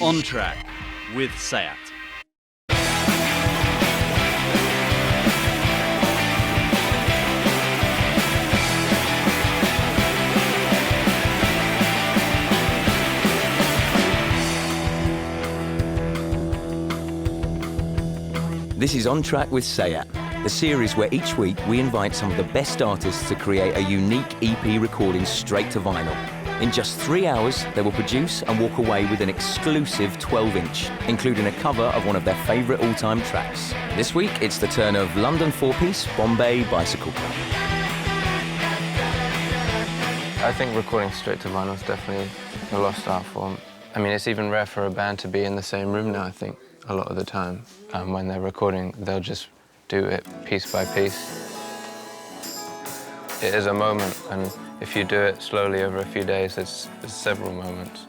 On Track with Sayat. This is On Track with Sayat, the series where each week we invite some of the best artists to create a unique EP recording straight to vinyl. In just 3 hours, they will produce and walk away with an exclusive 12-inch, including a cover of one of their favourite all-time tracks. This week, it's the turn of London four-piece Bombay Bicycle Club. I think recording straight to vinyl is definitely a lost art form. I mean, it's even rare for a band to be in the same room now, I think, a lot of the time. When they're recording, they'll just do it piece by piece. It is a moment, and if you do it slowly over a few days, it's several moments.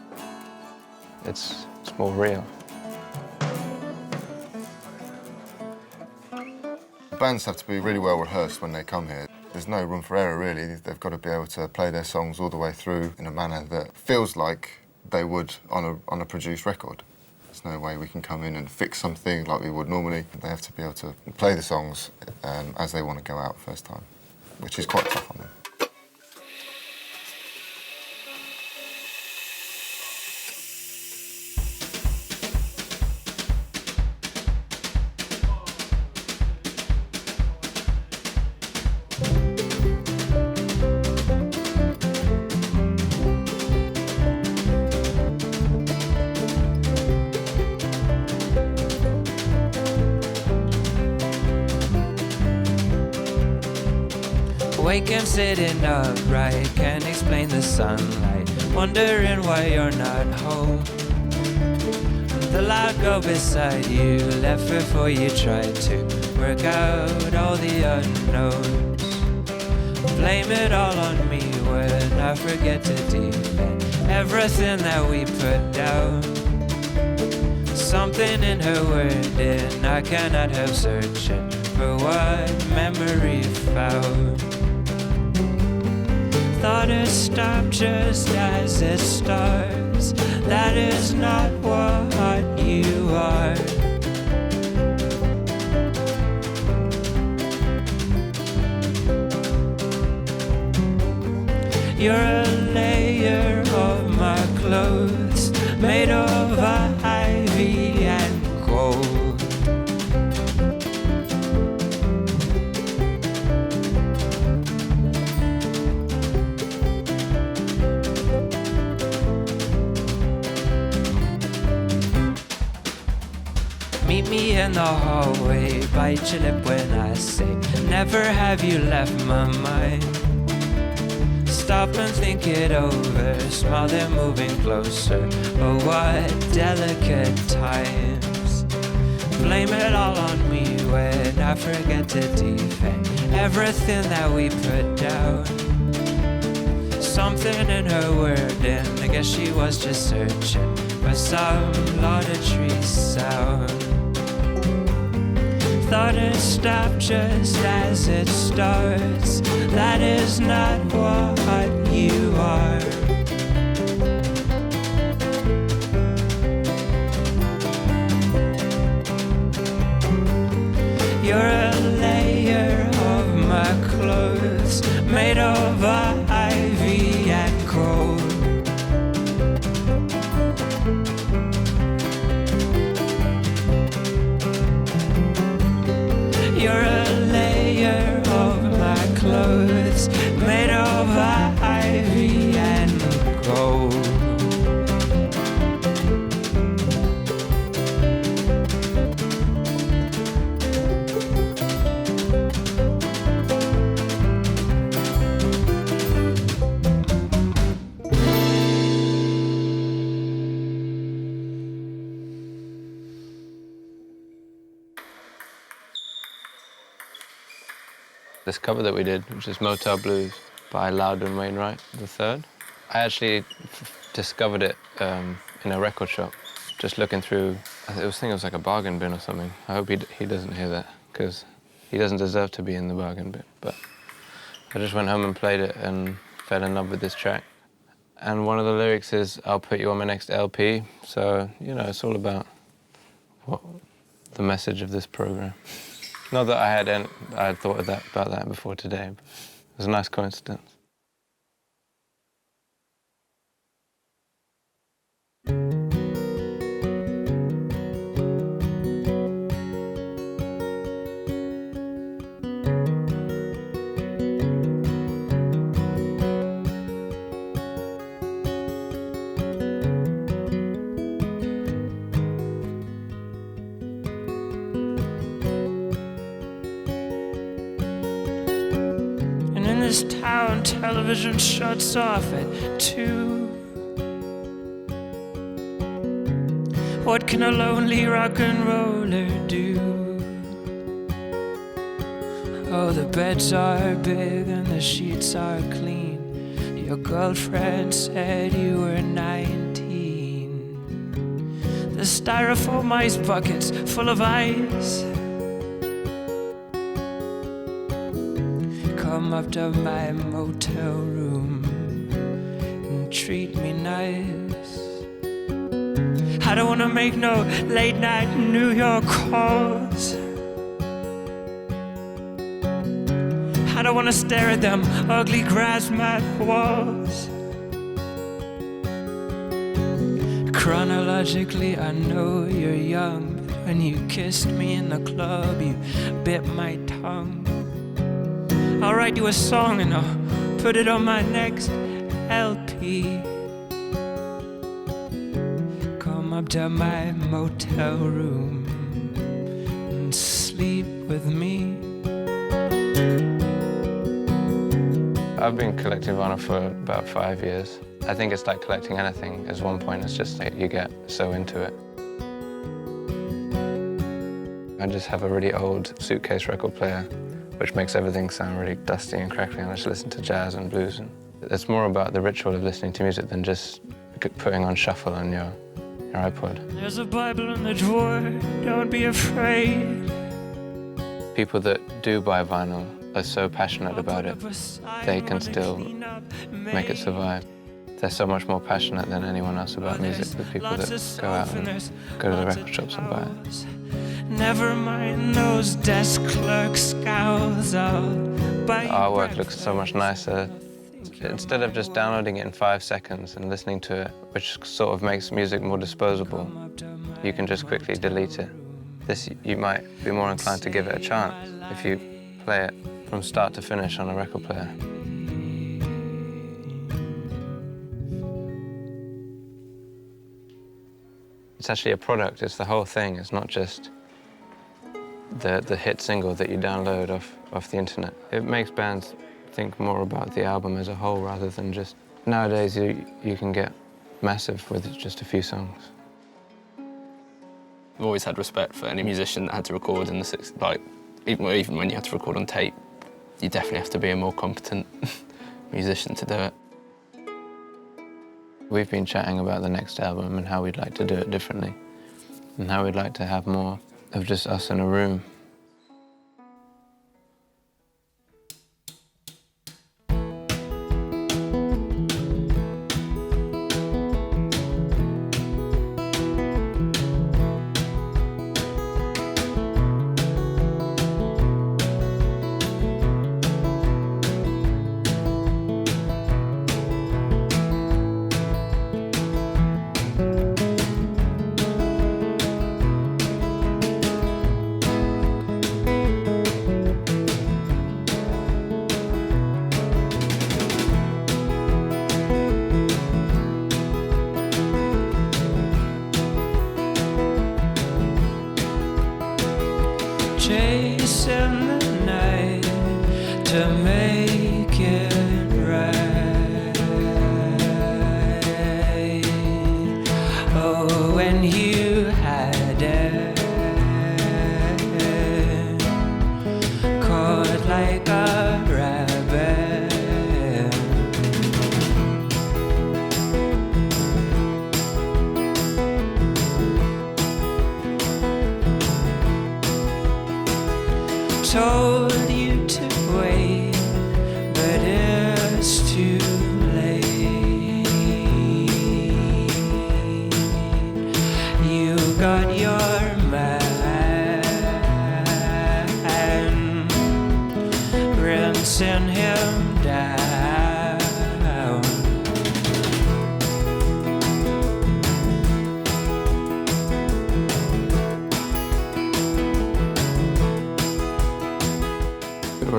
It's more real. Bands have to be really well rehearsed when they come here. There's no room for error, really. They've got to be able to play their songs all the way through in a manner that feels like they would on a produced record. There's no way we can come in and fix something like we would normally. They have to be able to play the songs as they want to go out first time, which is quite tough on them. Wake and sitting upright, can't explain the sunlight, wondering why you're not home. The loud girl beside you left before you tried to work out all the unknowns. Blame it all on me when I forget to defend everything that we put down. Something in her wording, I cannot help searching for what memory found. Thought it stopped just as it starts. That is not what you are. You're a layer of my clothes, made of ivy and gold. Meet me in the hallway, bite your lip when I say, never have you left my mind. Stop and think it over, smile they're moving closer. Oh, what delicate times. Blame it all on me when I forget to defend everything that we put down. Something in her wording, I guess she was just searching for some laudatory sound. Thought it stopped just as it starts. That is not what you are. You're a layer of my clothes, made of ivy and gold. You're a layer of my clothes, made of ivy and gold. This cover that we did, which is Motel Blues by Loudon Wainwright III. I actually discovered it in a record shop, just looking through. I think it was like a bargain bin or something. I hope he doesn't hear that, because he doesn't deserve to be in the bargain bin. But I just went home and played it and fell in love with this track. And one of the lyrics is, "I'll put you on my next LP." So, you know, it's all about the message of this program. Not that I had thought of about that before today, but it was a nice coincidence. This town, television shuts off at 2. What can a lonely rock and roller do? Oh, the beds are big and the sheets are clean. Your girlfriend said you were 19. The styrofoam ice buckets full of ice. Come up to my motel room and treat me nice. I don't wanna make no late night New York calls. I don't wanna stare at them ugly grass mat walls. Chronologically, I know you're young, but when you kissed me in the club, you bit my tongue. I'll write you a song and I'll put it on my next LP. Come up to my motel room and sleep with me. I've been collecting vinyl for about 5 years. I think it's like collecting anything. At one point, it's just like you get so into it. I just have a really old suitcase record player, which makes everything sound really dusty and crackly, and I just listen to jazz and blues. And it's more about the ritual of listening to music than just putting on shuffle on your iPod. There's a Bible in the drawer, don't be afraid. People that do buy vinyl are so passionate about it, they can still make it survive. They're so much more passionate than anyone else about music, the people that go out and go to the record shops and buy it. Never mind those desk clerk scowls. Our work looks so much nicer. Instead of just downloading it in 5 seconds and listening to it, which sort of makes music more disposable, you can just quickly delete it. This, you might be more inclined to give it a chance if you play it from start to finish on a record player. It's actually a product, it's the whole thing. It's not just the hit single that you download off the internet. It makes bands think more about the album as a whole rather than just... Nowadays, you can get massive with just a few songs. I've always had respect for any musician that had to record in the 60s. Like, even when you had to record on tape, you definitely have to be a more competent musician to do it. We've been chatting about the next album and how we'd like to do it differently, and how we'd like to have more of just us in a room.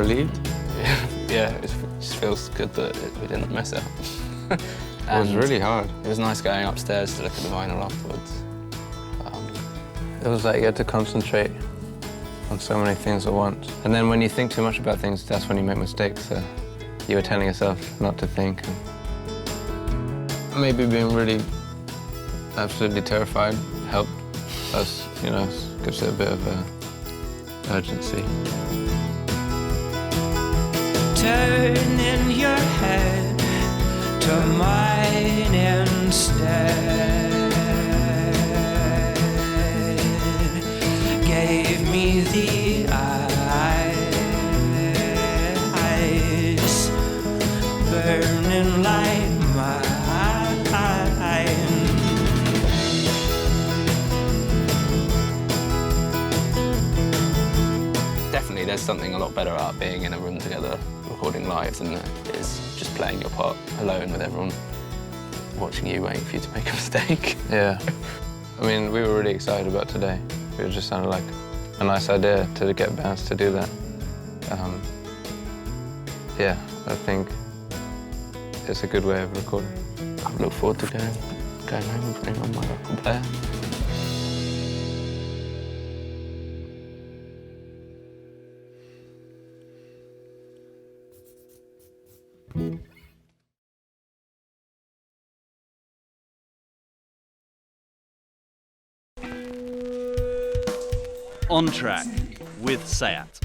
relieved? Yeah, it just feels good that we didn't mess it up. It was really hard. It was nice going upstairs to look at the vinyl afterwards. It was like you had to concentrate on so many things at once. And then when you think too much about things, that's when you make mistakes. So you were telling yourself not to think. And maybe being really absolutely terrified helped us, you know, gives it a bit of urgency. Turning your head to mine instead gave me the eyes burning like mine. Definitely, there's something a lot better about being in a room together, recording live, than it is just playing your part alone with everyone watching you, waiting for you to make a mistake. Yeah. I mean, we were really excited about today. It just sounded like a nice idea to get bands to do that. Yeah, I think it's a good way of recording. I look forward to going home and putting on my record player. On Track with Sayat.